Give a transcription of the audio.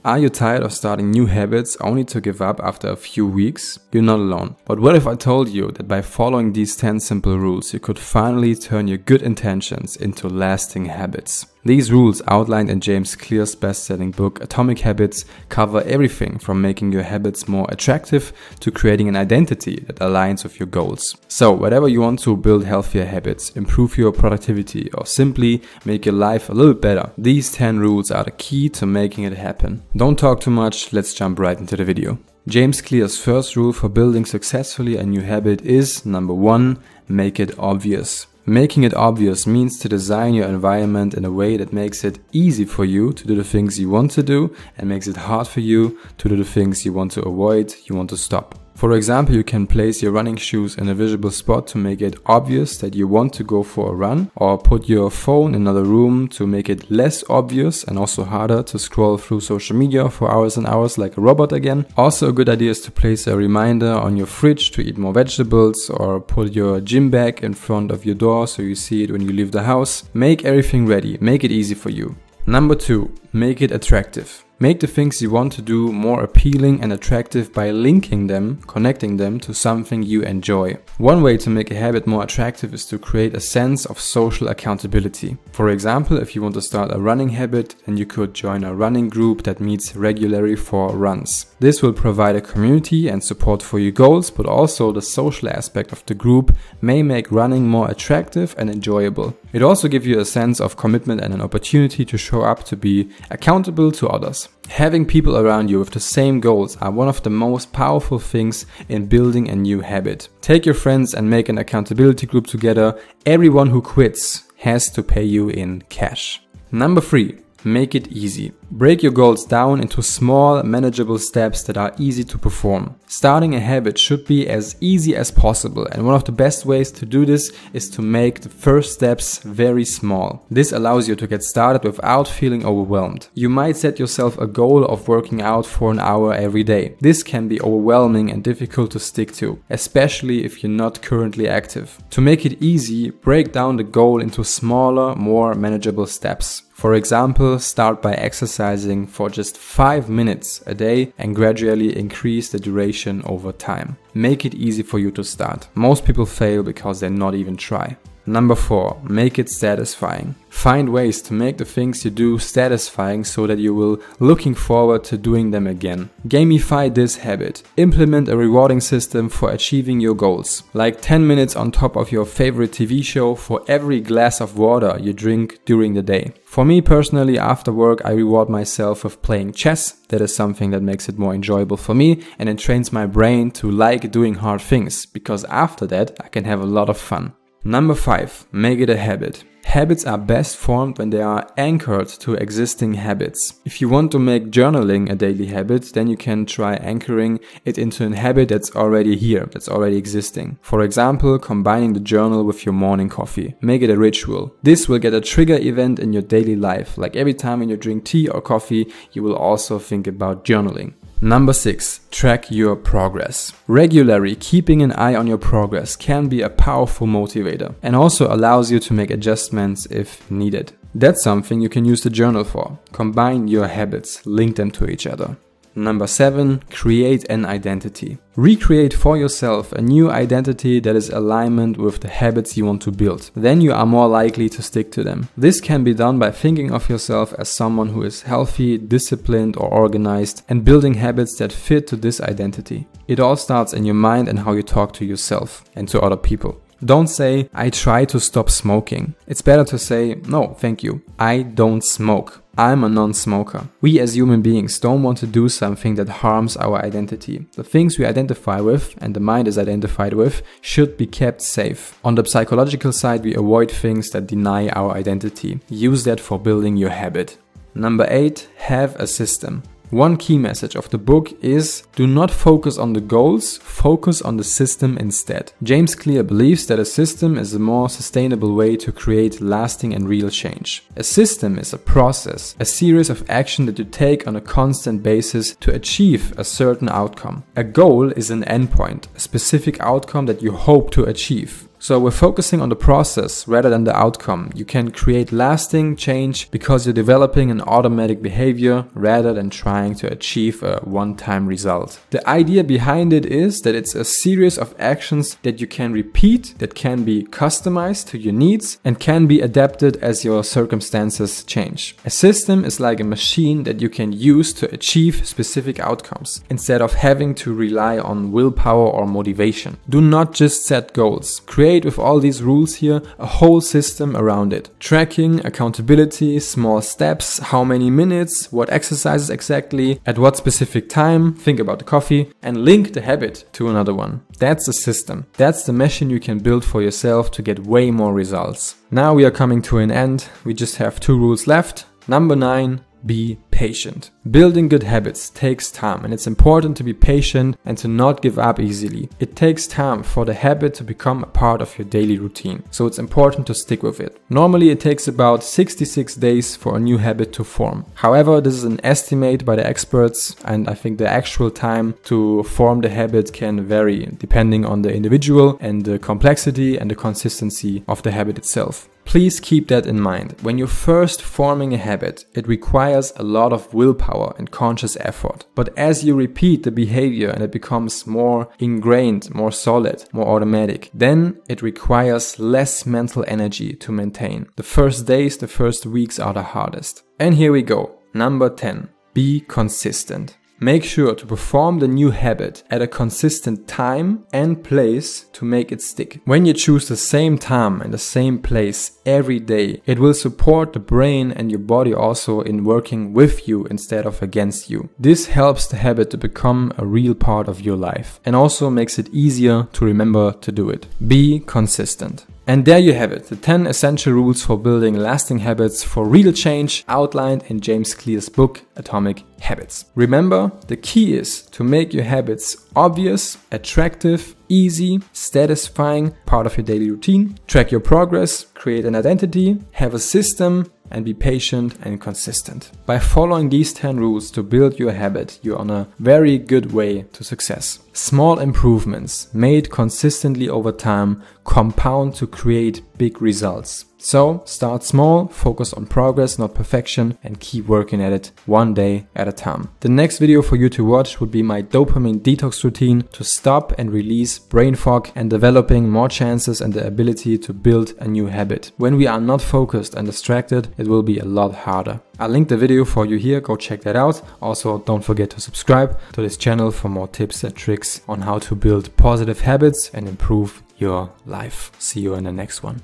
Are you tired of starting new habits only to give up after a few weeks? You're not alone. But what if I told you that by following these 10 simple rules, you could finally turn your good intentions into lasting habits? These rules, outlined in James Clear's best-selling book Atomic Habits, cover everything from making your habits more attractive to creating an identity that aligns with your goals. So, whatever you want to build healthier habits, improve your productivity, or simply make your life a little better, these 10 rules are the key to making it happen. Don't talk too much, let's jump right into the video. James Clear's first rule for building successfully a new habit is, number 1, make it obvious. Making it obvious means to design your environment in a way that makes it easy for you to do the things you want to do and makes it hard for you to do the things you want to avoid, you want to stop. For example, you can place your running shoes in a visible spot to make it obvious that you want to go for a run, or put your phone in another room to make it less obvious and also harder to scroll through social media for hours and hours like a robot again. Also, a good idea is to place a reminder on your fridge to eat more vegetables, or put your gym bag in front of your door so you see it when you leave the house. Make everything ready, make it easy for you. Number 2, make it attractive. Make the things you want to do more appealing and attractive by linking them, connecting them to something you enjoy. One way to make a habit more attractive is to create a sense of social accountability. For example, if you want to start a running habit, then you could join a running group that meets regularly for runs. This will provide a community and support for your goals, but also the social aspect of the group may make running more attractive and enjoyable. It also gives you a sense of commitment and an opportunity to show up to be accountable to others. Having people around you with the same goals are one of the most powerful things in building a new habit. Take your friends and make an accountability group together. Everyone who quits has to pay you in cash. Number 3. Make it easy. Break your goals down into small, manageable steps that are easy to perform. Starting a habit should be as easy as possible, and one of the best ways to do this is to make the first steps very small. This allows you to get started without feeling overwhelmed. You might set yourself a goal of working out for an hour every day. This can be overwhelming and difficult to stick to, especially if you're not currently active. To make it easy, break down the goal into smaller, more manageable steps. For example, start by exercising for just 5 minutes a day and gradually increase the duration over time. Make it easy for you to start. Most people fail because they not even try. Number 4, make it satisfying. Find ways to make the things you do satisfying so that you will looking forward to doing them again. Gamify this habit. Implement a rewarding system for achieving your goals, like 10 minutes on top of your favorite TV show for every glass of water you drink during the day. For me personally, after work I reward myself with playing chess. That is something that makes it more enjoyable for me, and it trains my brain to like doing hard things, because after that I can have a lot of fun. Number 5, make it a habit. Habits are best formed when they are anchored to existing habits. If you want to make journaling a daily habit, then you can try anchoring it into a habit that's already here, that's already existing. For example, combining the journal with your morning coffee. Make it a ritual. This will get a trigger event in your daily life. Like every time when you drink tea or coffee, you will also think about journaling. Number 6, track your progress. Regularly keeping an eye on your progress can be a powerful motivator and also allows you to make adjustments if needed. That's something you can use the journal for. Combine your habits, link them to each other. Number 7, create an identity. Recreate for yourself a new identity that is alignment with the habits you want to build. Then you are more likely to stick to them. This can be done by thinking of yourself as someone who is healthy, disciplined, or organized, and building habits that fit to this identity. It all starts in your mind and how you talk to yourself and to other people. Don't say, I try to stop smoking. It's better to say, no, thank you. I don't smoke. I'm a non-smoker. We as human beings don't want to do something that harms our identity. The things we identify with and the mind is identified with should be kept safe. On the psychological side, we avoid things that deny our identity. Use that for building your habit. Number 8, have a system. One key message of the book is, do not focus on the goals, focus on the system instead. James Clear believes that a system is a more sustainable way to create lasting and real change. A system is a process, a series of action that you take on a constant basis to achieve a certain outcome. A goal is an endpoint, a specific outcome that you hope to achieve. So we're focusing on the process rather than the outcome. You can create lasting change because you're developing an automatic behavior rather than trying to achieve a one-time result. The idea behind it is that it's a series of actions that you can repeat, that can be customized to your needs and can be adapted as your circumstances change. A system is like a machine that you can use to achieve specific outcomes instead of having to rely on willpower or motivation. Do not just set goals. Create with all these rules here a whole system around it. Tracking, accountability, small steps, how many minutes, what exercises exactly, at what specific time, think about the coffee, and link the habit to another one. That's the system. That's the machine you can build for yourself to get way more results. Now we are coming to an end. We just have 2 rules left. Number 9. Be patient. Building good habits takes time, and it's important to be patient and to not give up easily. It takes time for the habit to become a part of your daily routine, so it's important to stick with it. Normally it takes about 66 days for a new habit to form. However, this is an estimate by the experts, and I think the actual time to form the habit can vary depending on the individual and the complexity and the consistency of the habit itself. Please keep that in mind. When you're first forming a habit, it requires a lot of willpower and conscious effort. But as you repeat the behavior and it becomes more ingrained, more solid, more automatic, then it requires less mental energy to maintain. The first days, the first weeks are the hardest. And here we go. Number 10. Be consistent. Make sure to perform the new habit at a consistent time and place to make it stick. When you choose the same time and the same place every day, it will support the brain and your body also in working with you instead of against you. This helps the habit to become a real part of your life and also makes it easier to remember to do it. Be consistent. And there you have it, the 10 essential rules for building lasting habits for real change outlined in James Clear's book, Atomic Habits. Remember, the key is to make your habits obvious, attractive, easy, satisfying, part of your daily routine. Track your progress, create an identity, have a system, and be patient and consistent. By following these 10 rules to build your habit, you're on a very good way to success. Small improvements made consistently over time compound to create big results. So start small, focus on progress, not perfection, and keep working at it one day at a time. The next video for you to watch would be my dopamine detox routine to stop and release brain fog and developing more chances and the ability to build a new habit. When we are not focused and distracted, it will be a lot harder. I'll link the video for you here, go check that out. Also, don't forget to subscribe to this channel for more tips and tricks on how to build positive habits and improve your life. See you in the next one.